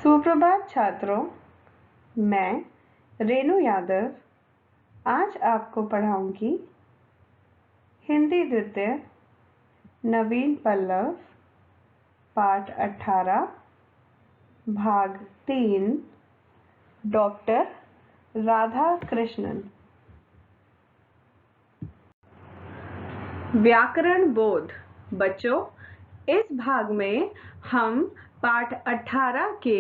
सुप्रभात छात्रों, मैं रेणु यादव आज आपको पढ़ाऊंगी हिंदी द्वितीय नवीन पल्लव पाठ 18 भाग 3 डॉक्टर राधा कृष्णन। व्याकरण बोध। बच्चों, इस भाग में हम पाठ 18 के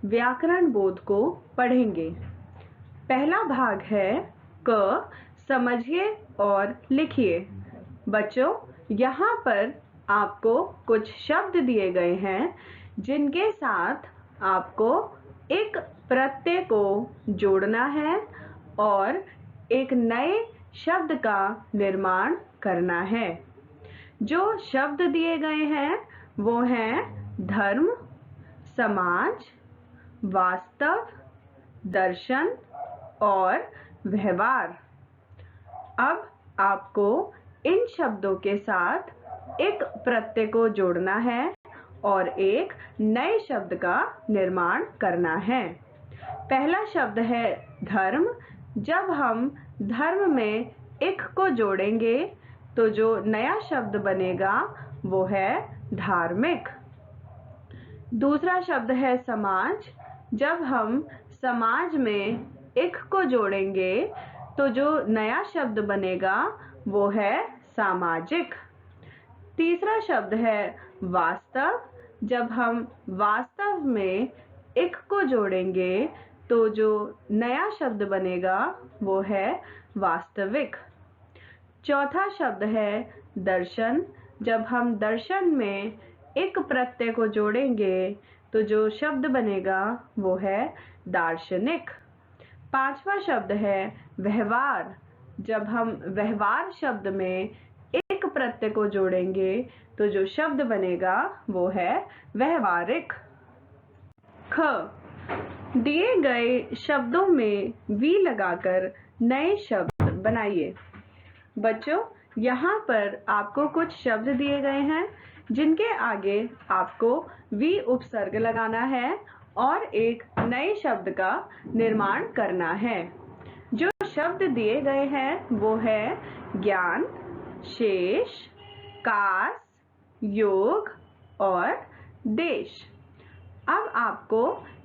व्याकरण बोध को पढ़ेंगे। पहला भाग है क, समझिए और लिखिए। बच्चों, यहाँ पर आपको कुछ शब्द दिए गए हैं जिनके साथ आपको एक प्रत्यय को जोड़ना है और एक नए शब्द का निर्माण करना है। जो शब्द दिए गए हैं वो हैं धर्म, समाज, वास्तव, दर्शन और व्यवहार। अब आपको इन शब्दों के साथ एक प्रत्यय को जोड़ना है और एक नए शब्द का निर्माण करना है। पहला शब्द है धर्म। जब हम धर्म में एक को जोड़ेंगे तो जो नया शब्द बनेगा वो है धार्मिक। दूसरा शब्द है समाज। जब हम समाज में एक को जोड़ेंगे तो जो नया शब्द बनेगा वो है सामाजिक। तीसरा शब्द है वास्तव। जब हम वास्तव में एक को जोड़ेंगे तो जो नया शब्द बनेगा वो है वास्तविक। चौथा शब्द है दर्शन। जब हम दर्शन में एक प्रत्यय को जोड़ेंगे तो जो शब्द बनेगा वो है दार्शनिक। पांचवा शब्द है व्यवहार। जब हम व्यवहार शब्द में एक प्रत्यय को जोड़ेंगे तो जो शब्द बनेगा वो है व्यवहारिक। ख, दिए गए शब्दों में वी लगाकर नए शब्द बनाइए। बच्चों, यहाँ पर आपको कुछ शब्द दिए गए हैं जिनके आगे आपको वी उपसर्ग लगाना है और एक नए शब्द का निर्माण करना है। जो शब्द दिए गए हैं वो है ज्ञान, शेष, कास, योग और देश। अब आपको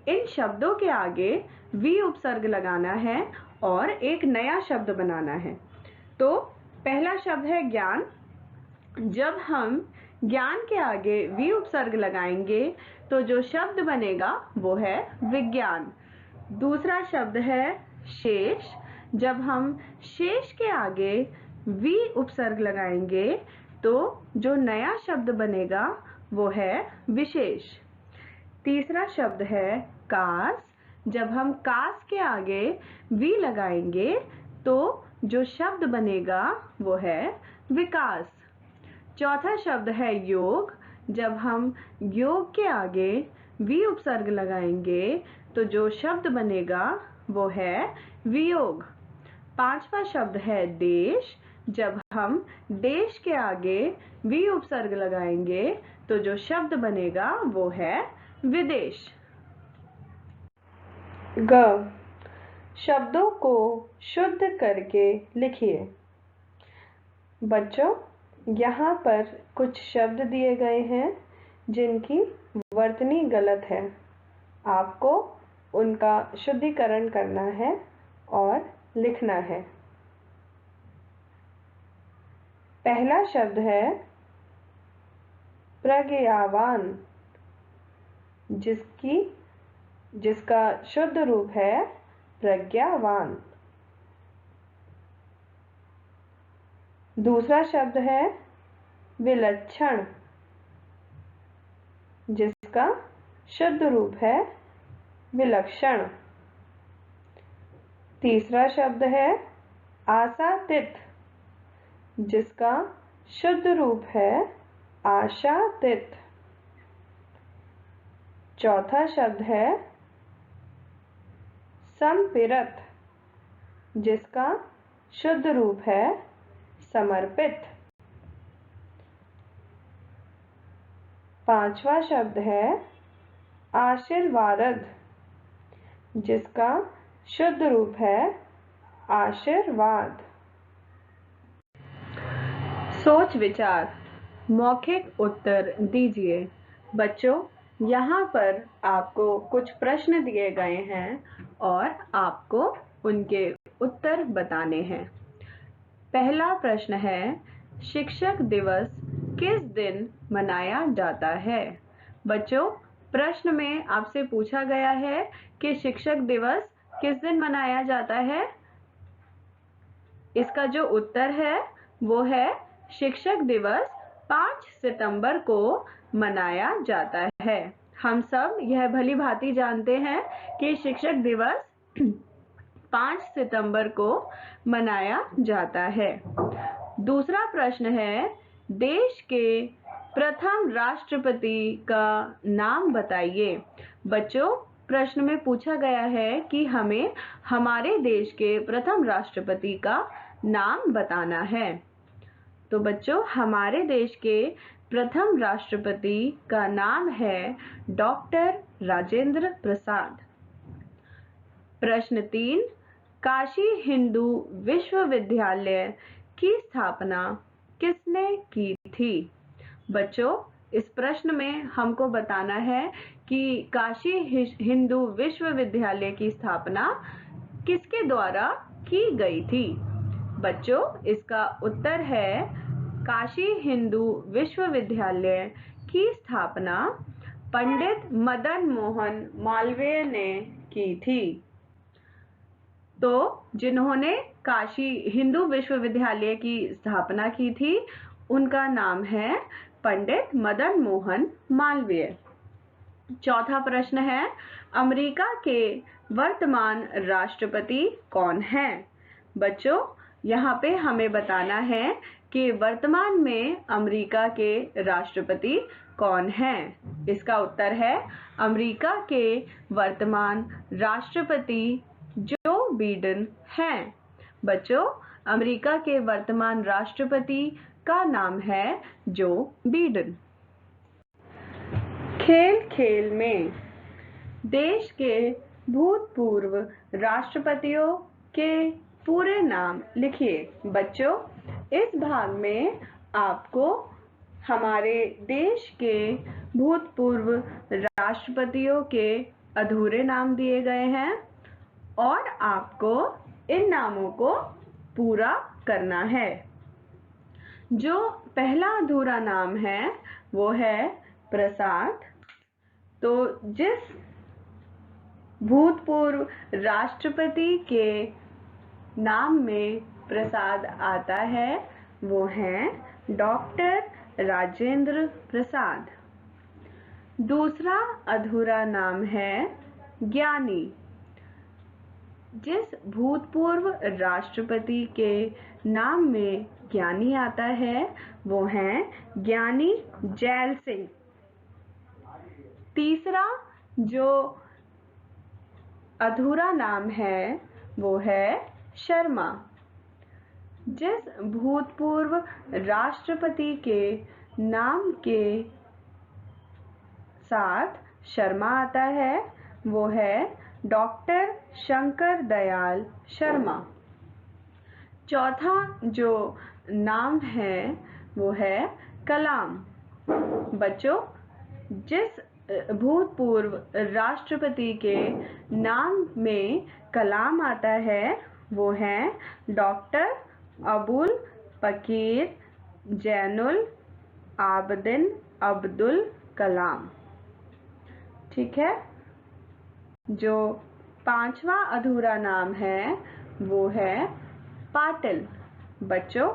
इन शब्दों के आगे वी उपसर्ग लगाना है और एक नया शब्द बनाना है। तो पहला शब्द है ज्ञान। जब हम ज्ञान के आगे वी उपसर्ग लगाएंगे तो जो शब्द बनेगा वो है विज्ञान। दूसरा शब्द है शेष। जब हम शेष के आगे वी उपसर्ग लगाएंगे तो जो नया शब्द बनेगा वो है विशेष। तीसरा शब्द है कास। जब हम कास के आगे वी लगाएंगे तो जो शब्द बनेगा वो है विकास। चौथा शब्द है योग। जब हम योग के आगे वी उपसर्ग लगाएंगे तो जो शब्द बनेगा वो है वियोग। पांचवा शब्द है देश। जब हम देश के आगे वी उपसर्ग लगाएंगे तो जो शब्द बनेगा वो है विदेश। ग, शब्दों को शुद्ध करके लिखिए। बच्चों, यहाँ पर कुछ शब्द दिए गए हैं जिनकी वर्तनी गलत है। आपको उनका शुद्धिकरण करना है और लिखना है। पहला शब्द है प्रज्ञावान, जिसका शुद्ध रूप है प्रज्ञावान। दूसरा शब्द है विलक्षण, जिसका शुद्ध रूप है विलक्षण। तीसरा शब्द है आशातीत, जिसका शुद्ध रूप है आशातीत। चौथा शब्द है समर्पित, जिसका शुद्ध रूप है समर्पित। पांचवा शब्द है आशीर्वाद, जिसका शुद्ध रूप है आशीर्वाद। सोच विचार, मौखिक उत्तर दीजिए। बच्चों, यहाँ पर आपको कुछ प्रश्न दिए गए हैं और आपको उनके उत्तर बताने हैं। पहला प्रश्न है, शिक्षक दिवस किस दिन मनाया जाता है? बच्चों, प्रश्न में आपसे पूछा गया है कि शिक्षक दिवस किस दिन मनाया जाता है। इसका जो उत्तर है वो है शिक्षक दिवस 5 सितंबर को मनाया जाता है। हम सब यह भली भांति जानते हैं कि शिक्षक दिवस 5 सितंबर को मनाया जाता है। दूसरा प्रश्न है, देश के प्रथम राष्ट्रपति का नाम बताइए। बच्चों, प्रश्न में पूछा गया है कि हमें हमारे देश के प्रथम राष्ट्रपति का नाम बताना है। तो बच्चों, हमारे देश के प्रथम राष्ट्रपति का नाम है डॉक्टर राजेंद्र प्रसाद। प्रश्न 3, काशी हिंदू विश्वविद्यालय की स्थापना किसने की थी? बच्चों, इस प्रश्न में हमको बताना है कि काशी हिंदू विश्वविद्यालय की स्थापना किसके द्वारा की गई थी? बच्चों, इसका उत्तर है काशी हिंदू विश्वविद्यालय की स्थापना पंडित मदन मोहन मालवीय ने की थी। तो जिन्होंने काशी हिंदू विश्वविद्यालय की स्थापना की थी उनका नाम है पंडित मदन मोहन मालवीय। चौथा प्रश्न है, अमेरिका के वर्तमान राष्ट्रपति कौन हैं? बच्चों, यहाँ पे हमें बताना है कि वर्तमान में अमेरिका के राष्ट्रपति कौन हैं। इसका उत्तर है अमेरिका के वर्तमान राष्ट्रपति जो बिडेन हैं। बच्चों, अमेरिका के वर्तमान राष्ट्रपति का नाम है जो बिडेन। खेल खेल में देश के भूतपूर्व राष्ट्रपतियों के पूरे नाम लिखिए। बच्चों, इस भाग में आपको हमारे देश के भूतपूर्व राष्ट्रपतियों के अधूरे नाम दिए गए हैं और आपको इन नामों को पूरा करना है। जो पहला अधूरा नाम है वो है प्रसाद। तो जिस भूतपूर्व राष्ट्रपति के नाम में प्रसाद आता है वो हैं डॉक्टर राजेंद्र प्रसाद। दूसरा अधूरा नाम है ज्ञानी। जिस भूतपूर्व राष्ट्रपति के नाम में ज्ञानी आता है वो हैं ज्ञानी जैल सिंह। तीसरा जो अधूरा नाम है वो है शर्मा। जिस भूतपूर्व राष्ट्रपति के नाम के साथ शर्मा आता है वो है डॉक्टर शंकर दयाल शर्मा। चौथा जो नाम है वो है कलाम। बच्चों, जिस भूतपूर्व राष्ट्रपति के नाम में कलाम आता है वो हैं डॉक्टर अबुल फकीर जैनुल आबदिन अब्दुल कलाम। ठीक है। जो पांचवा अधूरा नाम है वो है पाटिल। बच्चों,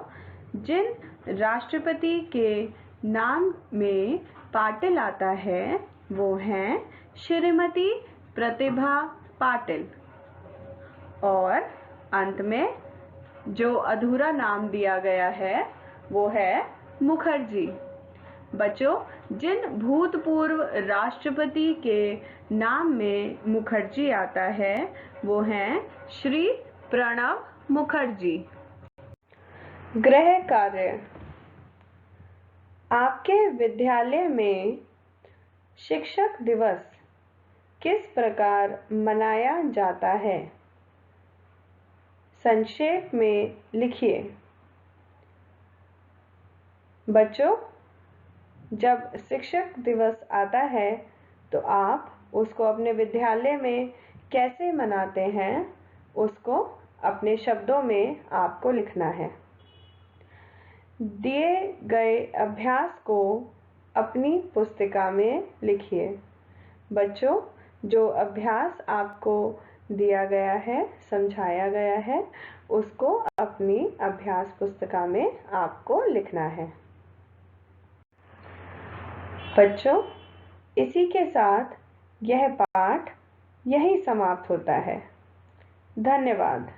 जिन राष्ट्रपति के नाम में पाटिल आता है वो हैं श्रीमती प्रतिभा पाटिल। और अंत में जो अधूरा नाम दिया गया है वो है मुखर्जी। बच्चों, जिन भूतपूर्व राष्ट्रपति के नाम में मुखर्जी आता है वो हैं श्री प्रणब मुखर्जी। गृह कार्य। आपके विद्यालय में शिक्षक दिवस किस प्रकार मनाया जाता है? संक्षेप में लिखिए। बच्चों, जब शिक्षक दिवस आता है तो आप उसको अपने विद्यालय में कैसे मनाते हैं, उसको अपने शब्दों में आपको लिखना है। दिए गए अभ्यास को अपनी पुस्तिका में लिखिए। बच्चों, जो अभ्यास आपको दिया गया है, समझाया गया है, उसको अपनी अभ्यास पुस्तिका में आपको लिखना है। बच्चों, इसी के साथ यह पाठ यहीं समाप्त होता है। धन्यवाद।